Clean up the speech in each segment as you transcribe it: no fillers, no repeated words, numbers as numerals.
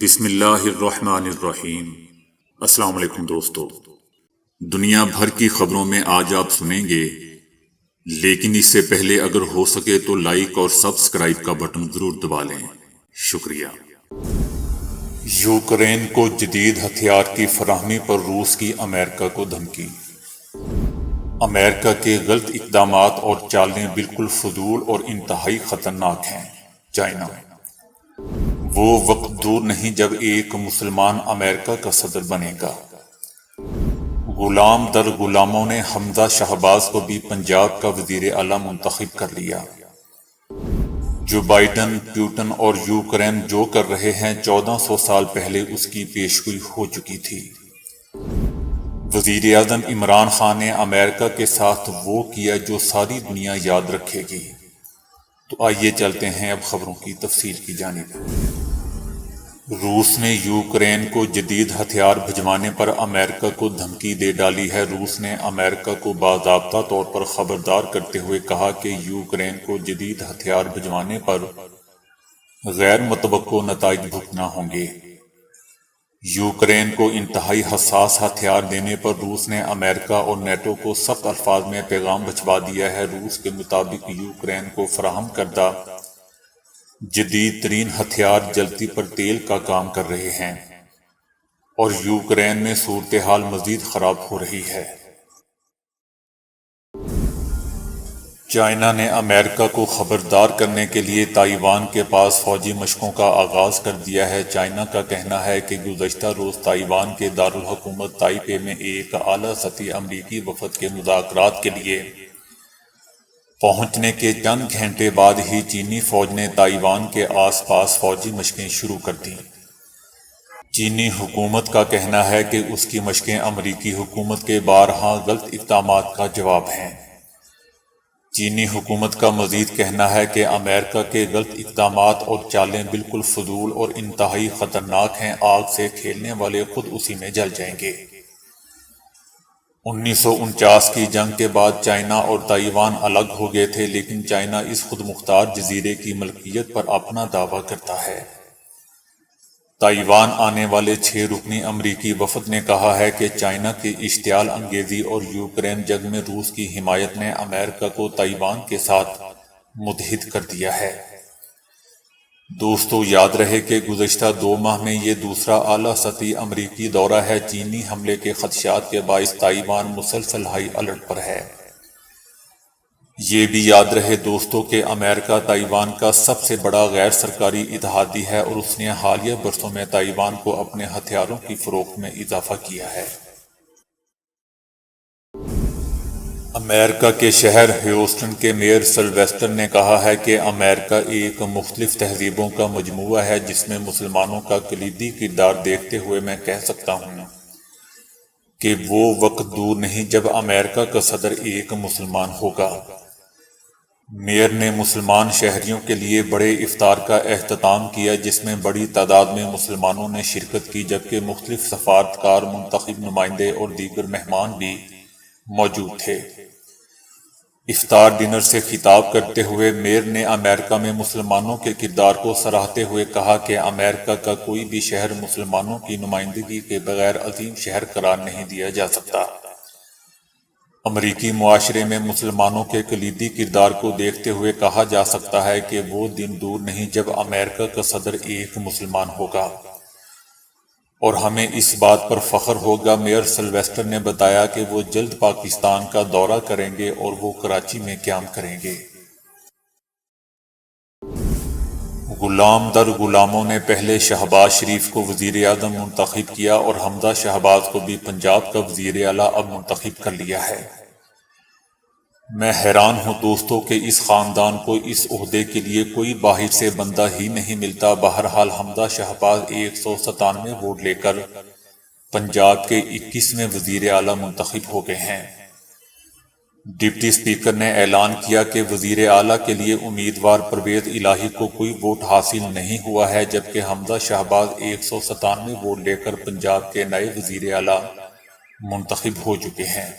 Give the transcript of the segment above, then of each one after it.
بسم اللہ الرحمن الرحیم۔ السلام علیکم دوستو، دنیا بھر کی خبروں میں آج آپ سنیں گے، لیکن اس سے پہلے اگر ہو سکے تو لائک اور سبسکرائب کا بٹن ضرور دبا لیں۔ شکریہ۔ یوکرین کو جدید ہتھیار کی فراہمی پر روس کی امریکہ کو دھمکی۔ امریکہ کے غلط اقدامات اور چالیں بالکل فضول اور انتہائی خطرناک ہیں۔ چائنا۔ وہ وقت دور نہیں جب ایک مسلمان امریکہ کا صدر بنے گا۔ غلام در غلاموں نے حمزہ شہباز کو بھی پنجاب کا وزیر اعلیٰ منتخب کر لیا۔ جو بائیڈن، پیوٹن اور یوکرین جو کر رہے ہیں 1400 سال پہلے اس کی پیشگوئی ہو چکی تھی۔ وزیر اعظم عمران خان نے امریکہ کے ساتھ وہ کیا جو ساری دنیا یاد رکھے گی۔ تو آئیے چلتے ہیں اب خبروں کی تفصیل کی جانب۔ روس نے یوکرین کو جدید ہتھیار بھجوانے پر امریکہ کو دھمکی دے ڈالی ہے۔ روس نے امریکہ کو باضابطہ طور پر خبردار کرتے ہوئے کہا کہ یوکرین کو جدید ہتھیار بھجوانے پر غیر متوقع نتائج بھگتنا ہوں گے۔ یوکرین کو انتہائی حساس ہتھیار دینے پر روس نے امریکہ اور نیٹو کو سخت الفاظ میں پیغام بھجوا دیا ہے۔ روس کے مطابق یوکرین کو فراہم کردہ جدید ترین ہتھیار جلتی پر تیل کا کام کر رہے ہیں اور یوکرین میں صورتحال مزید خراب ہو رہی ہے۔ چائنا نے امریکہ کو خبردار کرنے کے لیے تائیوان کے پاس فوجی مشقوں کا آغاز کر دیا ہے۔ چائنا کا کہنا ہے کہ گزشتہ روز تائیوان کے دارالحکومت تائپے میں ایک اعلیٰ سطحی امریکی وفد کے مذاکرات کے لیے پہنچنے کے چند گھنٹے بعد ہی چینی فوج نے تائیوان کے آس پاس فوجی مشقیں شروع کر دیں۔ چینی حکومت کا کہنا ہے کہ اس کی مشقیں امریکی حکومت کے بارہا غلط اقدامات کا جواب ہیں۔ چینی حکومت کا مزید کہنا ہے کہ امریکہ کے غلط اقدامات اور چالیں بالکل فضول اور انتہائی خطرناک ہیں۔ آگ سے کھیلنے والے خود اسی میں جل جائیں گے۔ 1949 کی جنگ کے بعد چائنا اور تائیوان الگ ہو گئے تھے، لیکن چائنا اس خود مختار جزیرے کی ملکیت پر اپنا دعویٰ کرتا ہے۔ تائیوان آنے والے 6 رکنی امریکی وفد نے کہا ہے کہ چائنا کی اشتعال انگیزی اور یوکرین جنگ میں روس کی حمایت نے امریکہ کو تائیوان کے ساتھ متحد کر دیا ہے۔ دوستو، یاد رہے کہ گزشتہ 2 ماہ میں یہ دوسرا اعلیٰ سطحی امریکی دورہ ہے۔ چینی حملے کے خدشات کے باعث تائیوان مسلسل ہائی الرٹ پر ہے۔ یہ بھی یاد رہے دوستو کہ امریکہ تائیوان کا سب سے بڑا غیر سرکاری اتحادی ہے اور اس نے حالیہ برسوں میں تائیوان کو اپنے ہتھیاروں کی فروخت میں اضافہ کیا ہے۔ امریکہ کے شہر ہیوسٹن کے میئر سلویسٹر نے کہا ہے کہ امریکہ ایک مختلف تہذیبوں کا مجموعہ ہے جس میں مسلمانوں کا کلیدی کردار دیکھتے ہوئے میں کہہ سکتا ہوں کہ وہ وقت دور نہیں جب امریکہ کا صدر ایک مسلمان ہوگا۔ میئر نے مسلمان شہریوں کے لیے بڑے افطار کا اختتام کیا جس میں بڑی تعداد میں مسلمانوں نے شرکت کی، جبکہ مختلف سفارتکار، منتخب نمائندے اور دیگر مہمان بھی موجود تھے۔ افطار ڈنر سے خطاب کرتے ہوئے میئر نے امریکہ میں مسلمانوں کے کردار کو سراہتے ہوئے کہا کہ امریکہ کا کوئی بھی شہر مسلمانوں کی نمائندگی کے بغیر عظیم شہر قرار نہیں دیا جا سکتا۔ امریکی معاشرے میں مسلمانوں کے کلیدی کردار کو دیکھتے ہوئے کہا جا سکتا ہے کہ وہ دن دور نہیں جب امریکہ کا صدر ایک مسلمان ہوگا اور ہمیں اس بات پر فخر ہوگا۔ میئر سلویسٹر نے بتایا کہ وہ جلد پاکستان کا دورہ کریں گے اور وہ کراچی میں قیام کریں گے۔ غلام در غلاموں نے پہلے شہباز شریف کو وزیر اعظم منتخب کیا اور حمزہ شہباز کو بھی پنجاب کا وزیر اعلیٰ اب منتخب کر لیا ہے۔ میں حیران ہوں دوستو کہ اس خاندان کو اس عہدے کے لیے کوئی باہر سے بندہ ہی نہیں ملتا۔ بہرحال حمزہ شہباز 197 ووٹ لے کر پنجاب کے 21ویں وزیر اعلیٰ منتخب ہو گئے ہیں۔ ڈپٹی اسپیکر نے اعلان کیا کہ وزیر اعلیٰ کے لیے امیدوار پرویز الہی کو کوئی ووٹ حاصل نہیں ہوا ہے، جبکہ حمزہ شہباز 197 ووٹ لے کر پنجاب کے نئے وزیر اعلیٰ منتخب ہو چکے ہیں۔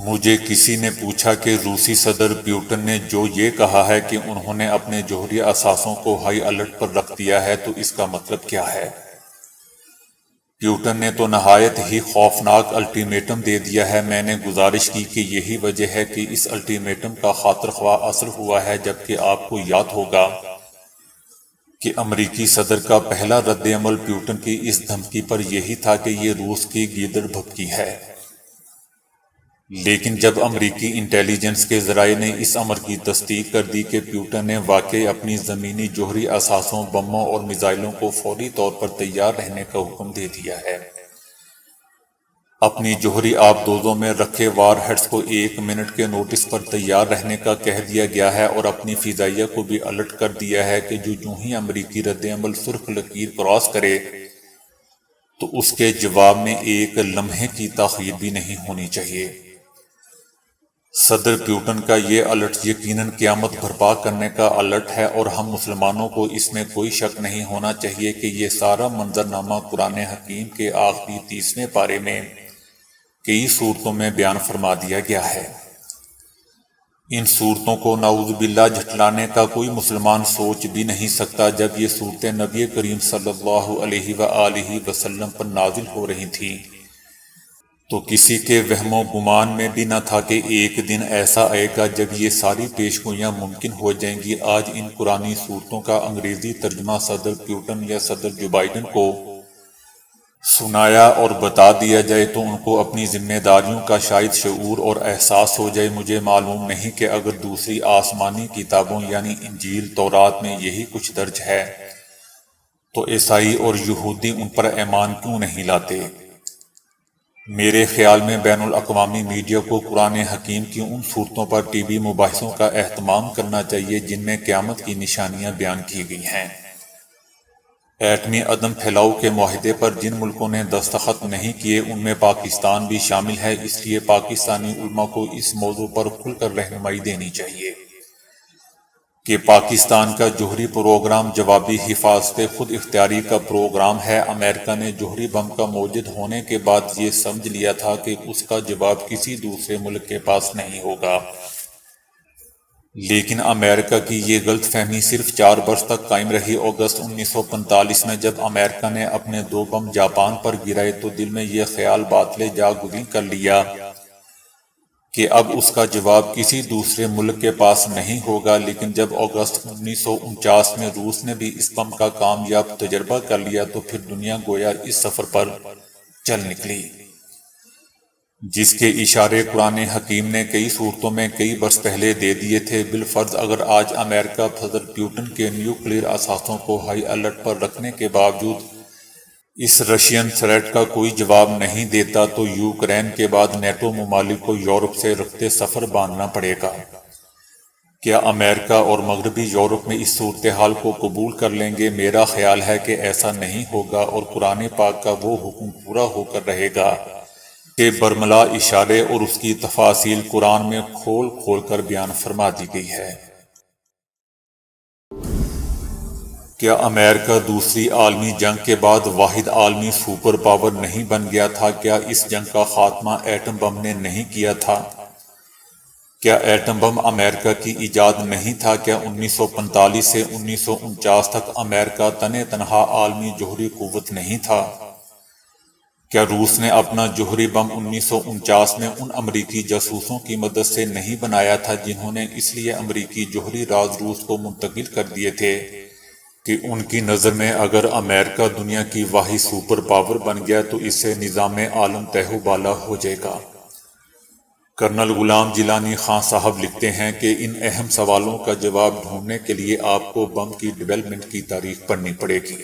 مجھے کسی نے پوچھا کہ روسی صدر پیوٹن نے جو یہ کہا ہے کہ انہوں نے اپنے جوہری اثاثوں کو ہائی الرٹ پر رکھ دیا ہے تو اس کا مطلب کیا ہے؟ پیوٹن نے تو نہایت ہی خوفناک الٹیمیٹم دے دیا ہے۔ میں نے گزارش کی کہ یہی وجہ ہے کہ اس الٹیمیٹم کا خاطر خواہ اثر ہوا ہے، جبکہ آپ کو یاد ہوگا کہ امریکی صدر کا پہلا رد عمل پیوٹن کی اس دھمکی پر یہی تھا کہ یہ روس کی گیدڑ بھبکی ہے۔ لیکن جب امریکی انٹیلیجنس کے ذرائع نے اس امر کی تصدیق کر دی کہ پیوٹن نے واقعی اپنی زمینی جوہری اثاثوں، بموں اور میزائلوں کو فوری طور پر تیار رہنے کا حکم دے دیا ہے، اپنی جوہری آبدوزوں میں رکھے وار ہیڈز کو 1 منٹ کے نوٹس پر تیار رہنے کا کہہ دیا گیا ہے، اور اپنی فضائیہ کو بھی الرٹ کر دیا ہے کہ جو ہی امریکی رد عمل سرخ لکیر کراس کرے تو اس کے جواب میں ایک لمحے کی تاخیر بھی نہیں ہونی چاہیے۔ صدر پیوٹن کا یہ الرٹ یقیناً قیامت برپا کرنے کا الرٹ ہے، اور ہم مسلمانوں کو اس میں کوئی شک نہیں ہونا چاہیے کہ یہ سارا منظرنامہ قرآن حکیم کے آخری 30ویں پارے میں کئی صورتوں میں بیان فرما دیا گیا ہے۔ ان صورتوں کو نعوذ باللہ جھٹلانے کا کوئی مسلمان سوچ بھی نہیں سکتا۔ جب یہ صورتیں نبی کریم صلی اللہ علیہ وآلہ وسلم پر نازل ہو رہی تھیں تو کسی کے وہم و گمان میں بھی نہ تھا کہ ایک دن ایسا آئے گا جب یہ ساری پیشگوئیاں ممکن ہو جائیں گی۔ آج ان قرآنی صورتوں کا انگریزی ترجمہ صدر پیوٹن یا صدر جو بائیڈن کو سنایا اور بتا دیا جائے تو ان کو اپنی ذمہ داریوں کا شاید شعور اور احساس ہو جائے۔ مجھے معلوم نہیں کہ اگر دوسری آسمانی کتابوں یعنی انجیل، تورات میں یہی کچھ درج ہے تو عیسائی اور یہودی ان پر ایمان کیوں نہیں لاتے؟ میرے خیال میں بین الاقوامی میڈیا کو قرآن حکیم کی ان صورتوں پر ٹی وی مباحثوں کا اہتمام کرنا چاہیے جن میں قیامت کی نشانیاں بیان کی گئی ہیں۔ ایٹمی عدم پھیلاؤ کے معاہدے پر جن ملکوں نے دستخط نہیں کیے ان میں پاکستان بھی شامل ہے، اس لیے پاکستانی علماء کو اس موضوع پر کھل کر رہنمائی دینی چاہیے کہ پاکستان کا جوہری پروگرام جوابی حفاظت خود اختیاری کا پروگرام ہے۔ امریکہ نے جوہری بم کا موجود ہونے کے بعد یہ سمجھ لیا تھا کہ اس کا جواب کسی دوسرے ملک کے پاس نہیں ہوگا، لیکن امریکہ کی یہ غلط فہمی صرف 4 برس تک قائم رہی۔ اگست 1945 میں جب امریکہ نے اپنے 2 بم جاپان پر گرائے تو دل میں یہ خیال باطلِ جاگزیں کر لیا کہ اب اس کا جواب کسی دوسرے ملک کے پاس نہیں ہوگا، لیکن جب اگست 1949 میں روس نے بھی اس بم کا کامیاب تجربہ کر لیا تو پھر دنیا گویا اس سفر پر چل نکلی جس کے اشارے قرآن حکیم نے کئی صورتوں میں کئی برس پہلے دے دیے تھے۔ بالفرض اگر آج امریکہ صدر پیوٹن کے نیوکلیئر اثاثوں کو ہائی الرٹ پر رکھنے کے باوجود اس رشین تھریٹ کا کوئی جواب نہیں دیتا تو یوکرین کے بعد نیٹو ممالک کو یورپ سے رخت سفر باندھنا پڑے گا۔ کیا امریکہ اور مغربی یورپ میں اس صورتحال کو قبول کر لیں گے؟ میرا خیال ہے کہ ایسا نہیں ہوگا، اور قرآن پاک کا وہ حکم پورا ہو کر رہے گا کہ برملا اشارے اور اس کی تفاصیل قرآن میں کھول کھول کر بیان فرما دی گئی ہے۔ کیا امریکہ دوسری عالمی جنگ کے بعد واحد عالمی سپر پاور نہیں بن گیا تھا؟ کیا اس جنگ کا خاتمہ ایٹم بم نے نہیں کیا تھا؟ کیا ایٹم بم امریکہ کی ایجاد نہیں تھا؟ کیا 1945 سے 1949 تک امریکہ تنہا عالمی جوہری قوت نہیں تھا؟ کیا روس نے اپنا جوہری بم 1949 میں ان امریکی جاسوسوں کی مدد سے نہیں بنایا تھا جنہوں نے اس لیے امریکی جوہری راز روس کو منتقل کر دیے تھے کہ ان کی نظر میں اگر امریکہ دنیا کی واحد سپر پاور بن گیا تو اس سے نظام عالم تہو بالا ہو جائے گا؟ کرنل غلام جیلانی خان صاحب لکھتے ہیں کہ ان اہم سوالوں کا جواب ڈھونڈنے کے لیے آپ کو بم کی ڈیولپمنٹ کی تاریخ پڑھنی پڑے گی۔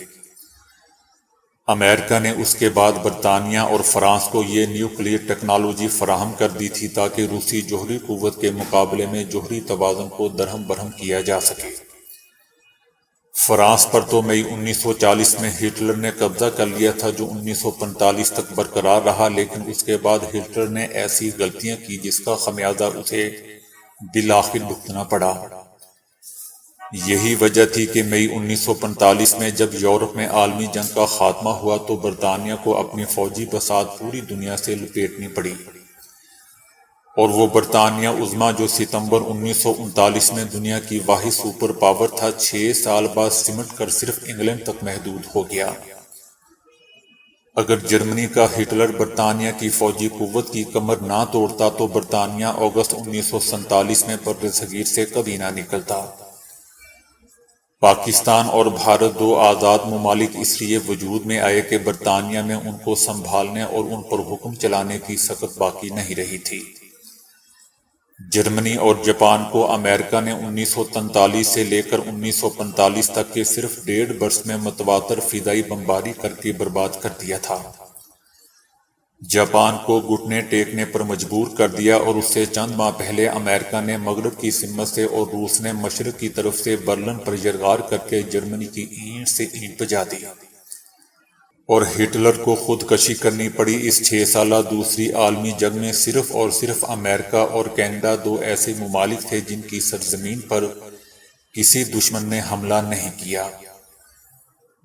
امریکہ نے اس کے بعد برطانیہ اور فرانس کو یہ نیوکلیئر ٹیکنالوجی فراہم کر دی تھی تاکہ روسی جوہری قوت کے مقابلے میں جوہری توازن کو درہم برہم کیا جا سکے۔ فرانس پر تو مئی 1940 میں ہٹلر نے قبضہ کر لیا تھا جو 1945 تک برقرار رہا، لیکن اس کے بعد ہٹلر نے ایسی غلطیاں کی جس کا خمیازہ اسے بالآخر بھگتنا پڑا۔ یہی وجہ تھی کہ مئی 1945 میں جب یورپ میں عالمی جنگ کا خاتمہ ہوا تو برطانیہ کو اپنی فوجی بساط پوری دنیا سے لپیٹنی پڑی، اور وہ برطانیہ عظمیٰ جو ستمبر 1939 میں دنیا کی واحد سپر پاور تھا، 6 سال بعد سمٹ کر صرف انگلینڈ تک محدود ہو گیا۔ اگر جرمنی کا ہٹلر برطانیہ کی فوجی قوت کی کمر نہ توڑتا تو برطانیہ اگست 1947 میں بر صغیر سے کبھی نہ نکلتا۔ پاکستان اور بھارت دو آزاد ممالک اس لیے وجود میں آئے کہ برطانیہ میں ان کو سنبھالنے اور ان پر حکم چلانے کی سخت باقی نہیں رہی تھی۔ جرمنی اور جاپان کو امریکہ نے 1943 سے لے کر 1945 تک کے صرف 1.5 برس میں متواتر فضائی بمباری کر کے برباد کر دیا تھا۔ جاپان کو گھٹنے ٹیکنے پر مجبور کر دیا، اور اس سے چند ماہ پہلے امریکہ نے مغرب کی سمت سے اور روس نے مشرق کی طرف سے برلن پر یرغمال کر کے جرمنی کی اینٹ سے اینٹ بجا دی، اور ہٹلر کو خودکشی کرنی پڑی۔ اس 6 سالہ دوسری عالمی جنگ میں صرف اور صرف امریکہ اور کینیڈا دو ایسے ممالک تھے جن کی سرزمین پر کسی دشمن نے حملہ نہیں کیا۔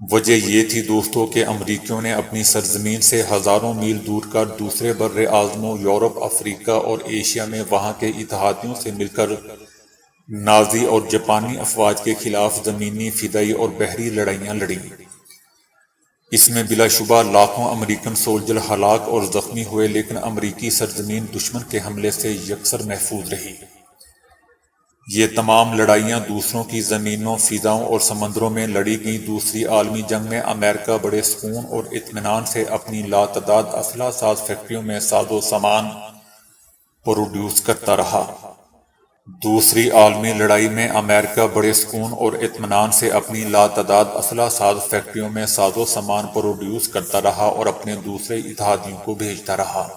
وجہ یہ تھی دوستو کہ امریکیوں نے اپنی سرزمین سے ہزاروں میل دور کر دوسرے بر اعظموں یورپ، افریقہ اور ایشیا میں وہاں کے اتحادیوں سے مل کر نازی اور جاپانی افواج کے خلاف زمینی، فضائی اور بحری لڑائیاں لڑیں۔ اس میں بلا شبہ لاکھوں امریکن سولجر ہلاک اور زخمی ہوئے، لیکن امریکی سرزمین دشمن کے حملے سے یکسر محفوظ رہی۔ یہ تمام لڑائیاں دوسروں کی زمینوں، فضاؤں اور سمندروں میں لڑی گئیں۔ دوسری عالمی جنگ میں امریکہ بڑے سکون اور اطمینان سے اپنی لاتعداد اسلحہ ساز فیکٹریوں میں ساز و سامان پروڈیوس کرتا رہا۔ دوسری عالمی لڑائی میں امریکہ بڑے سکون اور اطمینان سے اپنی لاتعداد اسلحہ ساز فیکٹریوں میں ساز و سامان پروڈیوس کرتا رہا اور اپنے دوسرے اتحادیوں کو بھیجتا رہا،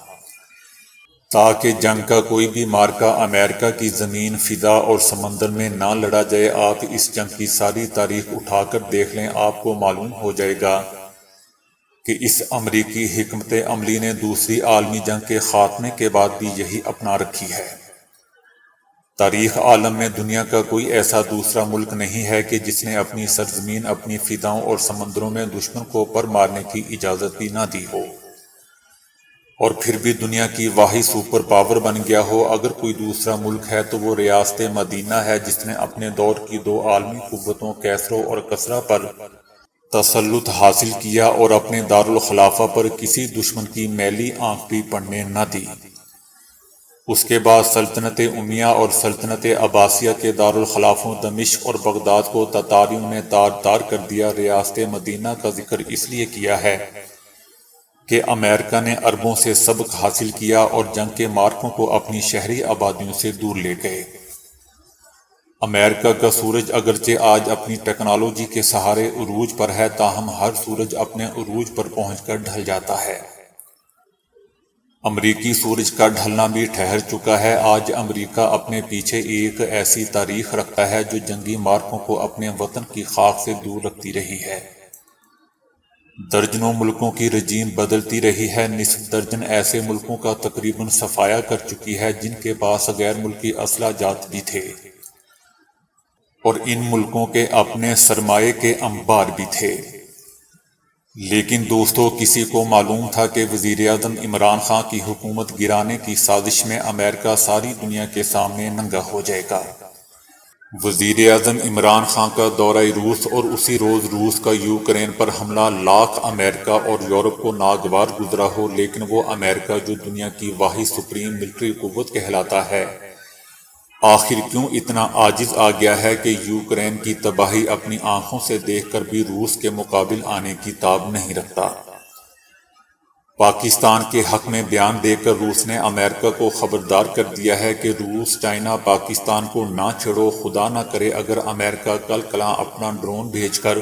تاکہ جنگ کا کوئی بھی معرکہ امریکہ کی زمین، فضا اور سمندر میں نہ لڑا جائے۔ آپ اس جنگ کی ساری تاریخ اٹھا کر دیکھ لیں، آپ کو معلوم ہو جائے گا کہ اس امریکی حکمت عملی نے دوسری عالمی جنگ کے خاتمے کے بعد بھی یہی اپنا رکھی ہے۔ تاریخ عالم میں دنیا کا کوئی ایسا دوسرا ملک نہیں ہے کہ جس نے اپنی سرزمین، اپنی فضاؤں اور سمندروں میں دشمن کو پر مارنے کی اجازت بھی نہ دی ہو، اور پھر بھی دنیا کی واحد سپر پاور بن گیا ہو۔ اگر کوئی دوسرا ملک ہے تو وہ ریاست مدینہ ہے، جس نے اپنے دور کی دو عالمی قوتوں کیسرو اور کسرا پر تسلط حاصل کیا اور اپنے دارالخلافہ پر کسی دشمن کی میلی آنکھ بھی پڑنے نہ دی۔ اس کے بعد سلطنت امیہ اور سلطنت عباسیہ کے دارالخلافوں دمشق اور بغداد کو تاتاریوں نے تار تار کر دیا۔ ریاست مدینہ کا ذکر اس لیے کیا ہے کہ امریکہ نے عربوں سے سبق حاصل کیا اور جنگ کے مارکوں کو اپنی شہری آبادیوں سے دور لے گئے۔ امریکہ کا سورج اگرچہ آج اپنی ٹیکنالوجی کے سہارے عروج پر ہے، تاہم ہر سورج اپنے عروج پر پہنچ کر ڈھل جاتا ہے۔ امریکی سورج کا ڈھلنا بھی ٹھہر چکا ہے۔ آج امریکہ اپنے پیچھے ایک ایسی تاریخ رکھتا ہے جو جنگی مارکوں کو اپنے وطن کی خاک سے دور رکھتی رہی ہے۔ درجنوں ملکوں کی رجیم بدلتی رہی ہے، نصف درجن ایسے ملکوں کا تقریباً صفایا کر چکی ہے جن کے پاس غیر ملکی اسلحہ جات بھی تھے، اور ان ملکوں کے اپنے سرمایے کے انبار بھی تھے۔ لیکن دوستو، کسی کو معلوم تھا کہ وزیراعظم عمران خان کی حکومت گرانے کی سازش میں امریکہ ساری دنیا کے سامنے ننگا ہو جائے گا۔ وزیراعظم عمران خان کا دورہ روس اور اسی روز روس کا یوکرین پر حملہ لاکھ امریکہ اور یورپ کو ناگوار گزرا ہو، لیکن وہ امریکہ جو دنیا کی واحد سپریم ملٹری قوت کہلاتا ہے، آخر کیوں اتنا عاجز آ گیا ہے کہ یوکرین کی تباہی اپنی آنکھوں سے دیکھ کر بھی روس کے مقابل آنے کی تاب نہیں رکھتا؟ پاکستان کے حق میں بیان دے کر روس نے امریکہ کو خبردار کر دیا ہے کہ روس، چائنا، پاکستان کو نہ چھیڑو۔ خدا نہ کرے اگر امریکہ کل کلاں اپنا ڈرون بھیج کر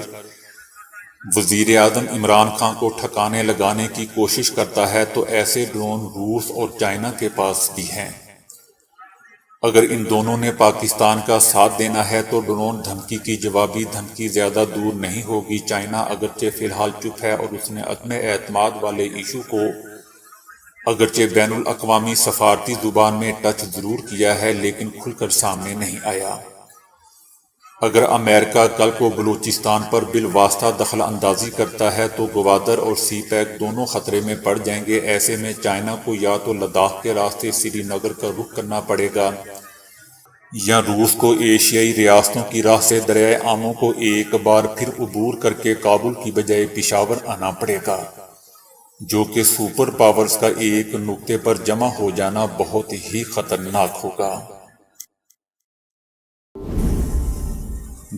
وزیر اعظم عمران خان کو ٹھکانے لگانے کی کوشش کرتا ہے تو ایسے ڈرون روس اور چائنا کے پاس بھی ہیں۔ اگر ان دونوں نے پاکستان کا ساتھ دینا ہے تو ڈرون دھمکی کی جوابی دھمکی زیادہ دور نہیں ہوگی۔ چائنا اگرچہ فی الحال چپ ہے اور اس نے عدم اعتماد والے ایشو کو اگرچہ بین الاقوامی سفارتی زبان میں ٹچ ضرور کیا ہے، لیکن کھل کر سامنے نہیں آیا۔ اگر امریکہ کل کو بلوچستان پر بالواسطہ دخل اندازی کرتا ہے تو گوادر اور سی پیک دونوں خطرے میں پڑ جائیں گے۔ ایسے میں چائنا کو یا تو لداخ کے راستے سری نگر کا رخ کرنا پڑے گا یا روس کو ایشیائی ریاستوں کی راہ سے دریائے آمو کو ایک بار پھر عبور کر کے کابل کی بجائے پشاور آنا پڑے گا، جو کہ سپر پاورز کا ایک نقطے پر جمع ہو جانا بہت ہی خطرناک ہوگا۔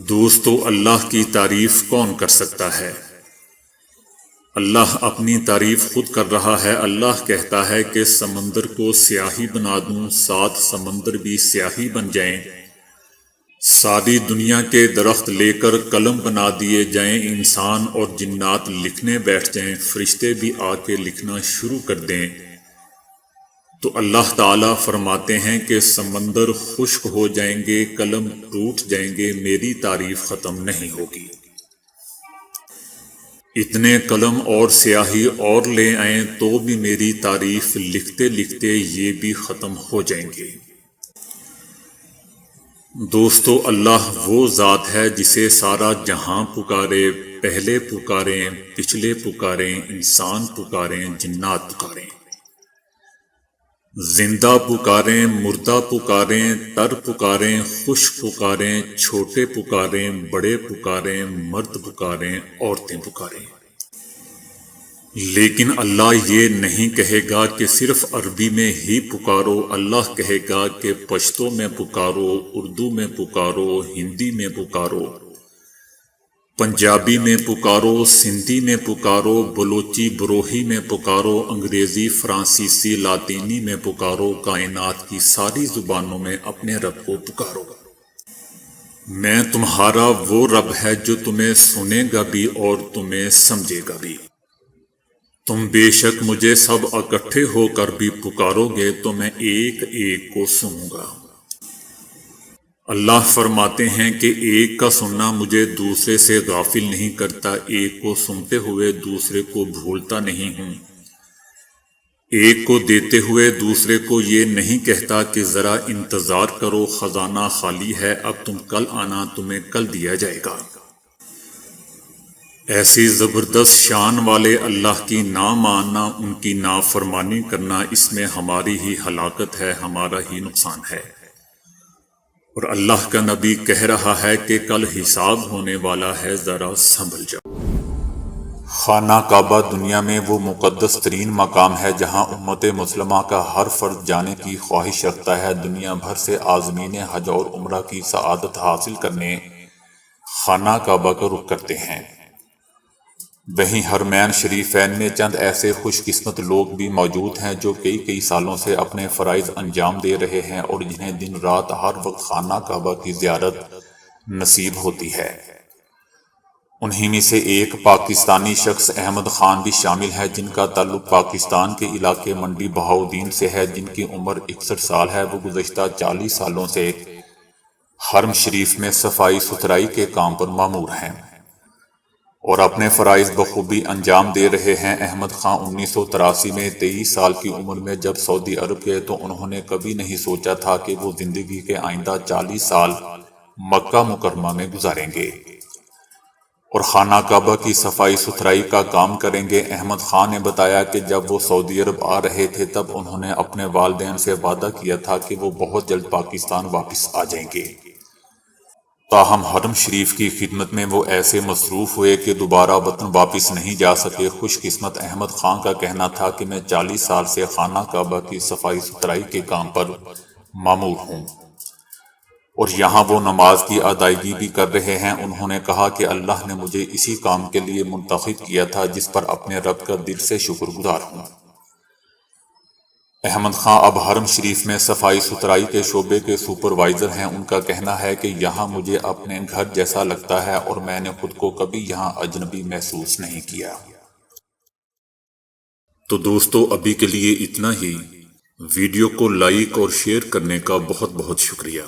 دوستو، اللہ کی تعریف کون کر سکتا ہے؟ اللہ اپنی تعریف خود کر رہا ہے۔ اللہ کہتا ہے کہ سمندر کو سیاہی بنا دوں، 7 سمندر بھی سیاہی بن جائیں، ساری دنیا کے درخت لے کر قلم بنا دیے جائیں، انسان اور جنات لکھنے بیٹھ جائیں، فرشتے بھی آ کے لکھنا شروع کر دیں، تو اللہ تعالیٰ فرماتے ہیں کہ سمندر خشک ہو جائیں گے، قلم ٹوٹ جائیں گے، میری تعریف ختم نہیں ہوگی۔ اتنے قلم اور سیاہی اور لے آئیں تو بھی میری تعریف لکھتے لکھتے یہ بھی ختم ہو جائیں گے۔ دوستو، اللہ وہ ذات ہے جسے سارا جہاں پکارے، پہلے پکاریں، پچھلے پکاریں، انسان پکاریں، جنات پکاریں، زندہ پکاریں، مردہ پکاریں، تر پکاریں، خشک پکاریں، چھوٹے پکاریں، بڑے پکاریں، مرد پکاریں، عورتیں پکاریں۔ لیکن اللہ یہ نہیں کہے گا کہ صرف عربی میں ہی پکارو، اللہ کہے گا کہ پشتو میں پکارو، اردو میں پکارو، ہندی میں پکارو، پنجابی میں پکارو، سندھی میں پکارو، بلوچی بروہی میں پکارو، انگریزی، فرانسیسی، لاطینی میں پکارو، کائنات کی ساری زبانوں میں اپنے رب کو پکارو۔ میں تمہارا وہ رب ہے جو تمہیں سنے گا بھی اور تمہیں سمجھے گا بھی۔ تم بے شک مجھے سب اکٹھے ہو کر بھی پکارو گے تو میں ایک ایک کو سنوں گا۔ اللہ فرماتے ہیں کہ ایک کا سننا مجھے دوسرے سے غافل نہیں کرتا، ایک کو سنتے ہوئے دوسرے کو بھولتا نہیں ہوں، ایک کو دیتے ہوئے دوسرے کو یہ نہیں کہتا کہ ذرا انتظار کرو، خزانہ خالی ہے، اب تم کل آنا، تمہیں کل دیا جائے گا۔ ایسی زبردست شان والے اللہ کی نہ ماننا، ان کی نافرمانی کرنا، اس میں ہماری ہی ہلاکت ہے، ہمارا ہی نقصان ہے۔ اور اللہ کا نبی کہہ رہا ہے کہ کل حساب ہونے والا ہے، ذرا سنبھل جاؤ۔ خانہ کعبہ دنیا میں وہ مقدس ترین مقام ہے جہاں امت مسلمہ کا ہر فرد جانے کی خواہش رکھتا ہے۔ دنیا بھر سے عازمین حج اور عمرہ کی سعادت حاصل کرنے خانہ کعبہ کا رخ کرتے ہیں۔ وہیں حرمین شریفین میں چند ایسے خوش قسمت لوگ بھی موجود ہیں جو کئی سالوں سے اپنے فرائض انجام دے رہے ہیں اور جنہیں دن رات ہر وقت خانہ کعبہ کی زیارت نصیب ہوتی ہے۔ انہی میں سے ایک پاکستانی شخص احمد خان بھی شامل ہے، جن کا تعلق پاکستان کے علاقے منڈی بہاؤالدین سے ہے، جن کی عمر 61 سال ہے۔ وہ گزشتہ 40 سالوں سے حرم شریف میں صفائی ستھرائی کے کام پر مامور ہیں اور اپنے فرائض بخوبی انجام دے رہے ہیں۔ احمد خان 1983 میں 23 سال کی عمر میں جب سعودی عرب گئے تو انہوں نے کبھی نہیں سوچا تھا کہ وہ زندگی کے آئندہ 40 سال مکہ مکرمہ میں گزاریں گے اور خانہ کعبہ کی صفائی ستھرائی کا کام کریں گے۔ احمد خان نے بتایا کہ جب وہ سعودی عرب آ رہے تھے تب انہوں نے اپنے والدین سے وعدہ کیا تھا کہ وہ بہت جلد پاکستان واپس آ جائیں گے، تاہم حرم شریف کی خدمت میں وہ ایسے مصروف ہوئے کہ دوبارہ وطن واپس نہیں جا سکے۔ خوش قسمت احمد خان کا کہنا تھا کہ میں 40 سال سے خانہ کعبہ کی صفائی ستھرائی کے کام پر مامور ہوں اور یہاں وہ نماز کی ادائیگی بھی کر رہے ہیں۔ انہوں نے کہا کہ اللہ نے مجھے اسی کام کے لیے منتخب کیا تھا جس پر اپنے رب کا دل سے شکر گزار ہوں۔ احمد خان اب حرم شریف میں صفائی ستھرائی کے شعبے کے سپروائزر ہیں۔ ان کا کہنا ہے کہ یہاں مجھے اپنے گھر جیسا لگتا ہے اور میں نے خود کو کبھی یہاں اجنبی محسوس نہیں کیا۔ تو دوستو، ابھی کے لیے اتنا ہی۔ ویڈیو کو لائک اور شیئر کرنے کا بہت بہت شکریہ۔